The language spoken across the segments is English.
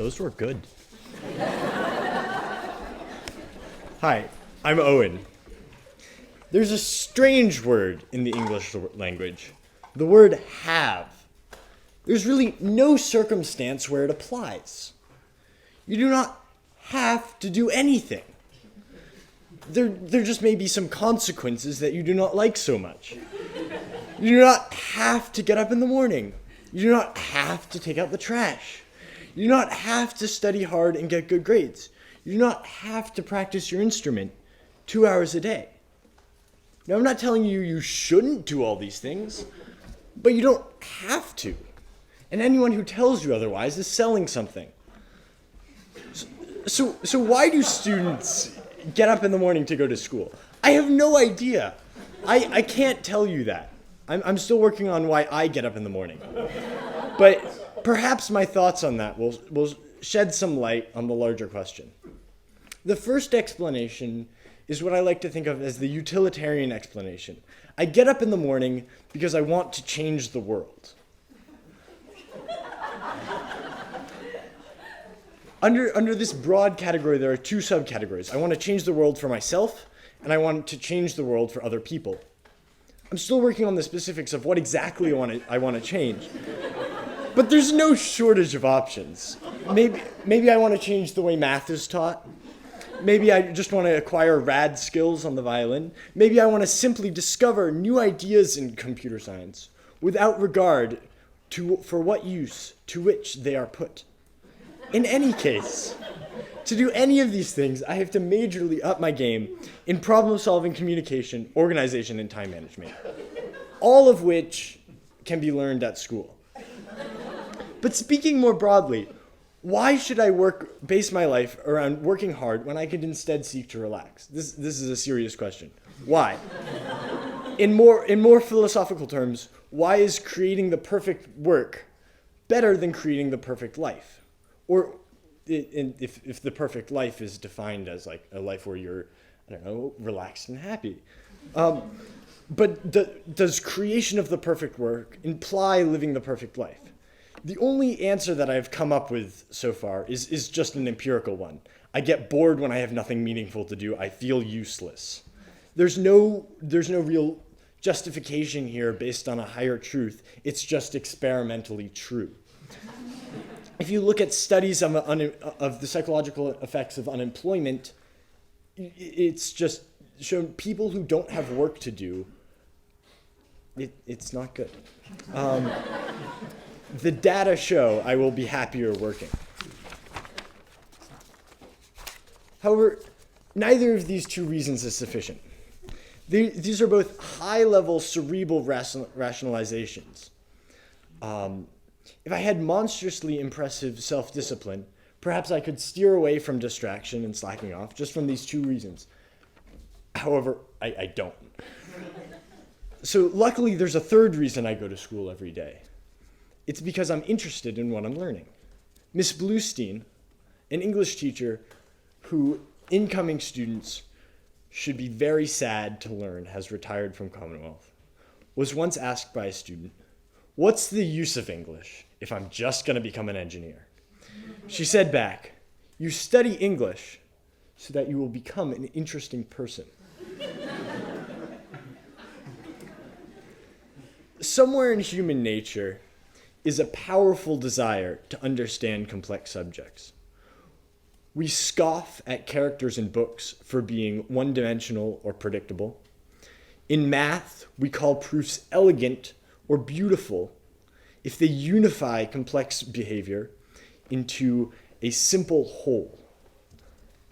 those were good. Hi, I'm Owen. There's a strange word in the English language, the word have. There's really no circumstance where it applies. You do not have to do anything. There just may be some consequences that you do not like so much. You do not have to get up in the morning. You do not have to take out the trash. You do not have to study hard and get good grades. You do not have to practice your instrument 2 hours a day. Now, I'm not telling you you shouldn't do all these things, but you don't have to. And anyone who tells you otherwise is selling something. So why do students get up in the morning to go to school? I have no idea. I can't tell you that. I'm still working on why I get up in the morning. But perhaps my thoughts on that will shed some light on the larger question. The first explanation is what I like to think of as the utilitarian explanation. I get up in the morning because I want to change the world. Under this broad category, there are two subcategories. I want to change the world for myself, and I want to change the world for other people. I'm still working on the specifics of what exactly I want to change. But there's no shortage of options. Maybe I want to change the way math is taught. Maybe I just want to acquire rad skills on the violin. Maybe I want to simply discover new ideas in computer science without regard for what use to which they are put. In any case, to do any of these things, I have to majorly up my game in problem-solving, communication, organization, and time management, all of which can be learned at school. But speaking more broadly, why should I base my life around working hard when I could instead seek to relax? This is a serious question. Why? In more philosophical terms, why is creating the perfect work better than creating the perfect life? Or if the perfect life is defined as like a life where you're, relaxed and happy. But does creation of the perfect work imply living the perfect life? The only answer that I've come up with so far is just an empirical one. I get bored when I have nothing meaningful to do. I feel useless. There's no real justification here based on a higher truth. It's just experimentally true. If you look at studies of the psychological effects of unemployment, it's just shown people who don't have work to do, it's not good. The data show I will be happier working. However, neither of these two reasons is sufficient. These are both high-level cerebral rationalizations. If I had monstrously impressive self-discipline, perhaps I could steer away from distraction and slacking off just from these two reasons. However, I don't. So luckily, there's a third reason I go to school every day. It's because I'm interested in what I'm learning. Miss Bluestein, an English teacher who incoming students should be very sad to learn has retired from Commonwealth, was once asked by a student, "What's the use of English if I'm just going to become an engineer?" She said back, "You study English so that you will become an interesting person." Somewhere in human nature is a powerful desire to understand complex subjects. We scoff at characters in books for being one-dimensional or predictable. In math, we call proofs elegant or beautiful if they unify complex behavior into a simple whole.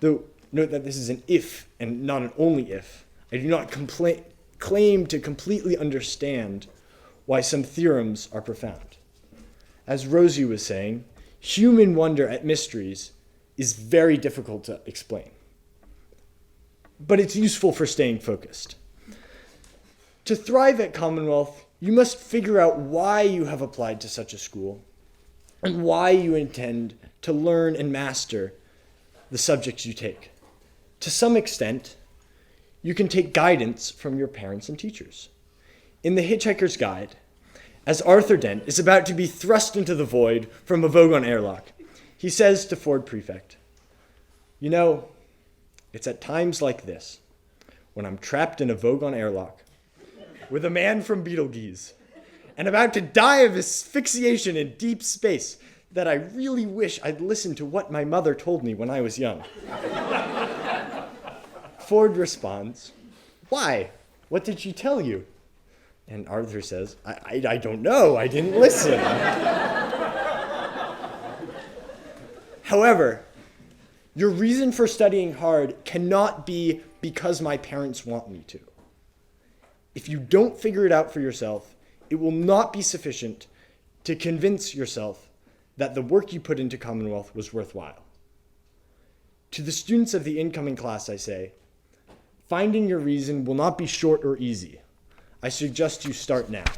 Though, note that this is an if and not an only if. I do not claim to completely understand why some theorems are profound. As Rosie was saying, human wonder at mysteries is very difficult to explain. But it's useful for staying focused. To thrive at Commonwealth, you must figure out why you have applied to such a school and why you intend to learn and master the subjects you take. To some extent, you can take guidance from your parents and teachers. In The Hitchhiker's Guide, as Arthur Dent is about to be thrust into the void from a Vogon airlock, He says to Ford Prefect, "You know, it's at times like this, when I'm trapped in a Vogon airlock with a man from Betelgeuse and about to die of asphyxiation in deep space, that I really wish I'd listened to what my mother told me when I was young." Ford responds, "Why? What did she tell you?" And Arthur says, I don't know. I didn't listen." However, your reason for studying hard cannot be because my parents want me to. If you don't figure it out for yourself, it will not be sufficient to convince yourself that the work you put into Commonwealth was worthwhile. To the students of the incoming class, I say, finding your reason will not be short or easy. I suggest you start now.